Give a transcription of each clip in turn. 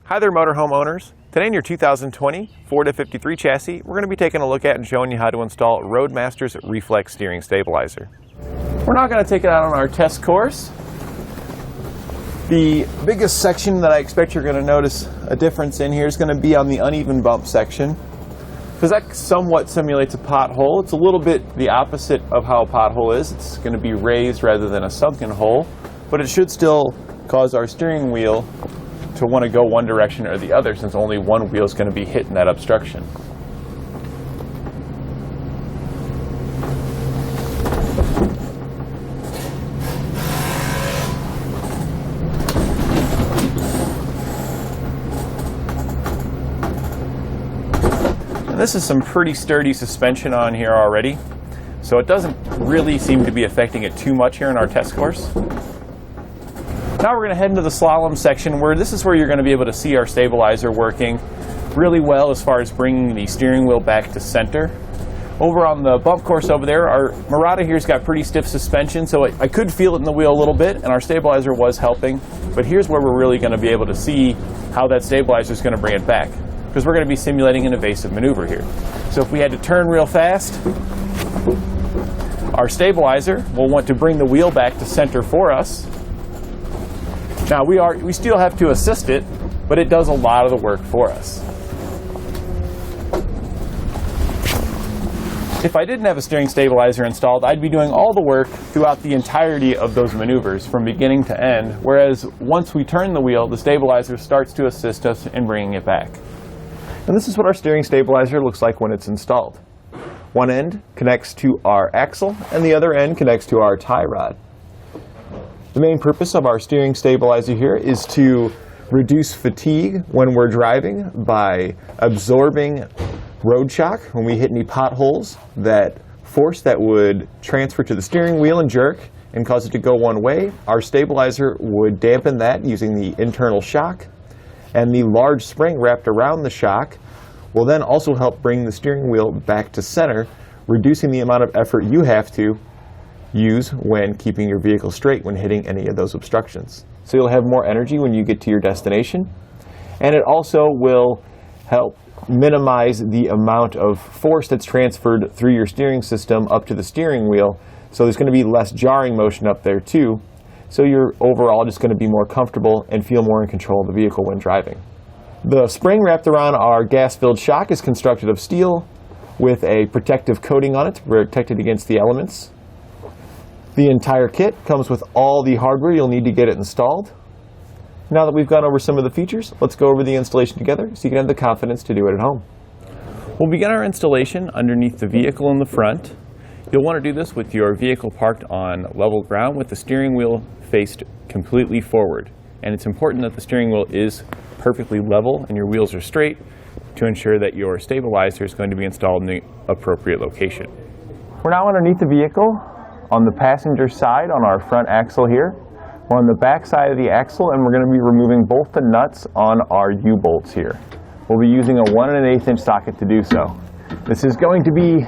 Hi there, motorhome owners. Today in your 2020 Ford F-53 chassis, we're going to be taking a look at and showing you how to install Roadmaster's Reflex steering stabilizer. We're not going to take it out on our test course. The biggest section that I expect you're going to notice a difference in here is going to be on the uneven bump section, because that somewhat simulates a pothole. It's a little bit the opposite of how a pothole is. It's going to be raised rather than a sunken hole, but it should still cause our steering wheel to want to go one direction or the other, since only one wheel is going to be hitting that obstruction. And this is some pretty sturdy suspension on here already, so it doesn't really seem to be affecting it too much here in our test course. Now we're going to head into the slalom section, where this is where you're going to be able to see our stabilizer working really well as far as bringing the steering wheel back to center. Over on the bump course over there, our Murata here's got pretty stiff suspension, so I could feel it in the wheel a little bit, and our stabilizer was helping. But here's where we're really going to be able to see how that stabilizer is going to bring it back, because we're going to be simulating an evasive maneuver here. So if we had to turn real fast, our stabilizer will want to bring the wheel back to center for us. Now we still have to assist it, but it does a lot of the work for us. If I didn't have a steering stabilizer installed, I'd be doing all the work throughout the entirety of those maneuvers from beginning to end, whereas once we turn the wheel, the stabilizer starts to assist us in bringing it back. And this is what our steering stabilizer looks like when it's installed. One end connects to our axle, and the other end connects to our tie rod. The main purpose of our steering stabilizer here is to reduce fatigue when we're driving by absorbing road shock when we hit any potholes. That force that would transfer to the steering wheel and jerk and cause it to go one way, our stabilizer would dampen that using the internal shock, and the large spring wrapped around the shock will then also help bring the steering wheel back to center, reducing the amount of effort you have to use when keeping your vehicle straight when hitting any of those obstructions. So you'll have more energy when you get to your destination, and it also will help minimize the amount of force that's transferred through your steering system up to the steering wheel, so there's going to be less jarring motion up there too, so you're overall just going to be more comfortable and feel more in control of the vehicle when driving. The spring wrapped around our gas-filled shock is constructed of steel with a protective coating on it to protect it against the elements. The entire kit comes with all the hardware you'll need to get it installed. Now that we've gone over some of the features, let's go over the installation together so you can have the confidence to do it at home. We'll begin our installation underneath the vehicle in the front. You'll want to do this with your vehicle parked on level ground with the steering wheel faced completely forward. And it's important that the steering wheel is perfectly level and your wheels are straight to ensure that your stabilizer is going to be installed in the appropriate location. We're now underneath the vehicle on the passenger side on our front axle here. We're on the back side of the axle, and we're going to be removing both the nuts on our U-bolts here. We'll be using a 1 1/8 inch socket to do so. This is going to be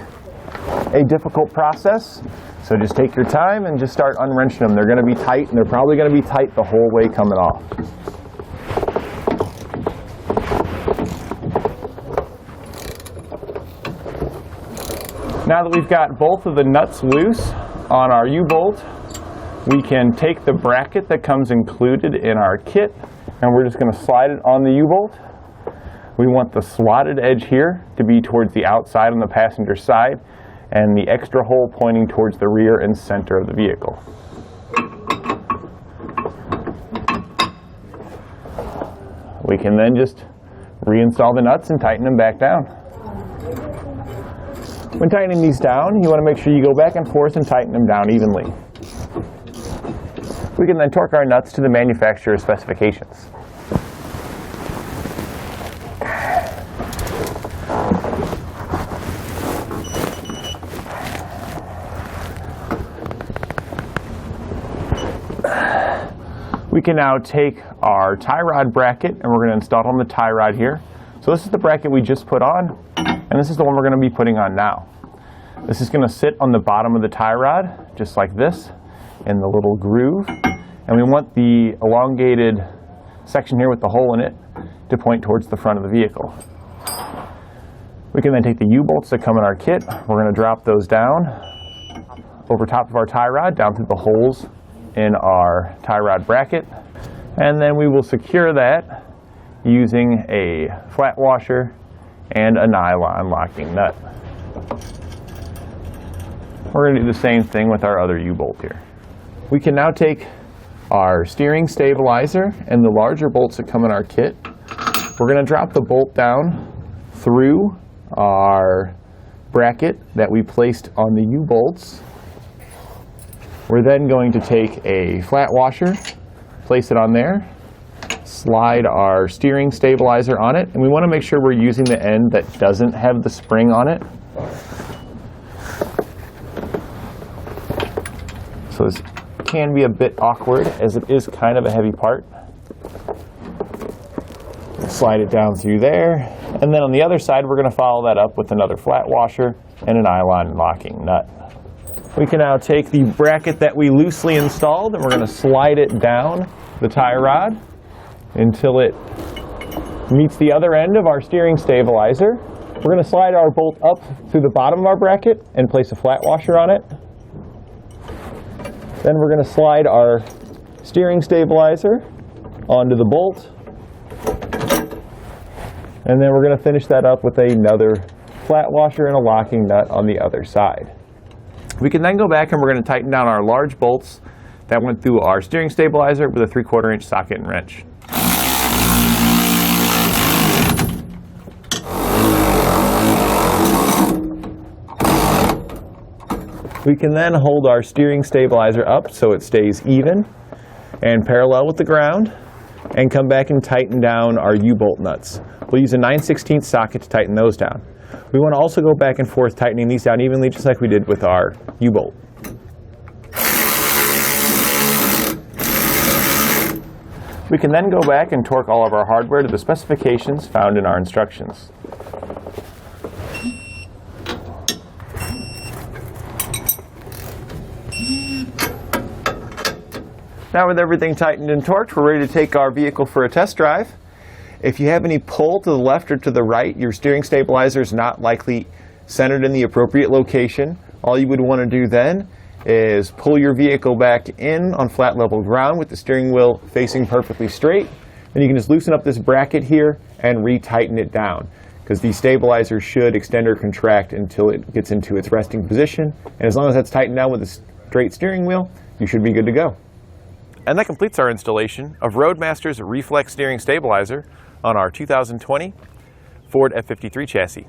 a difficult process, so just take your time and just start unwrenching them. They're going to be tight, and they're probably going to be tight the whole way coming off. Now that we've got both of the nuts loose on our U-bolt, we can take the bracket that comes included in our kit, and we're just going to slide it on the U-bolt. We want the slotted edge here to be towards the outside on the passenger side, and the extra hole pointing towards the rear and center of the vehicle. We can then just reinstall the nuts and tighten them back down. When tightening these down, you want to make sure you go back and forth and tighten them down evenly. We can then torque our nuts to the manufacturer's specifications. We can now take our tie rod bracket and we're going to install it on the tie rod here. So this is the bracket we just put on, and this is the one we're going to be putting on now. This is going to sit on the bottom of the tie rod, just like this, in the little groove. And we want the elongated section here with the hole in it to point towards the front of the vehicle. We can then take the U-bolts that come in our kit. We're going to drop those down over top of our tie rod, down through the holes in our tie rod bracket. And then we will secure that using a flat washer and a nylon locking nut. We're going to do the same thing with our other U-bolt here. We can now take our steering stabilizer and the larger bolts that come in our kit. We're going to drop the bolt down through our bracket that we placed on the U-bolts. We're then going to take a flat washer, place it on there, slide our steering stabilizer on it, and we want to make sure we're using the end that doesn't have the spring on it. So this can be a bit awkward as it is kind of a heavy part. Slide it down through there, and then on the other side we're going to follow that up with another flat washer and a nylon locking nut. We can now take the bracket that we loosely installed and we're going to slide it down the tie rod until it meets the other end of our steering stabilizer. We're going to slide our bolt up through the bottom of our bracket and place a flat washer on it. Then we're going to slide our steering stabilizer onto the bolt. And then we're going to finish that up with another flat washer and a locking nut on the other side. We can then go back and we're going to tighten down our large bolts that went through our steering stabilizer with a 3/4 inch socket and wrench. We can then hold our steering stabilizer up so it stays even and parallel with the ground, and come back and tighten down our U-bolt nuts. We'll use a 9/16 socket to tighten those down. We want to also go back and forth tightening these down evenly, just like we did with our U-bolt. We can then go back and torque all of our hardware to the specifications found in our instructions. Now with everything tightened and torqued, we're ready to take our vehicle for a test drive. If you have any pull to the left or to the right, your steering stabilizer is not likely centered in the appropriate location. All you would want to do then is pull your vehicle back in on flat level ground with the steering wheel facing perfectly straight. Then you can just loosen up this bracket here and re-tighten it down, because the stabilizer should extend or contract until it gets into its resting position. And as long as that's tightened down with a straight steering wheel, you should be good to go. And that completes our installation of Roadmaster's Reflex steering stabilizer on our 2020 Ford F-53 chassis.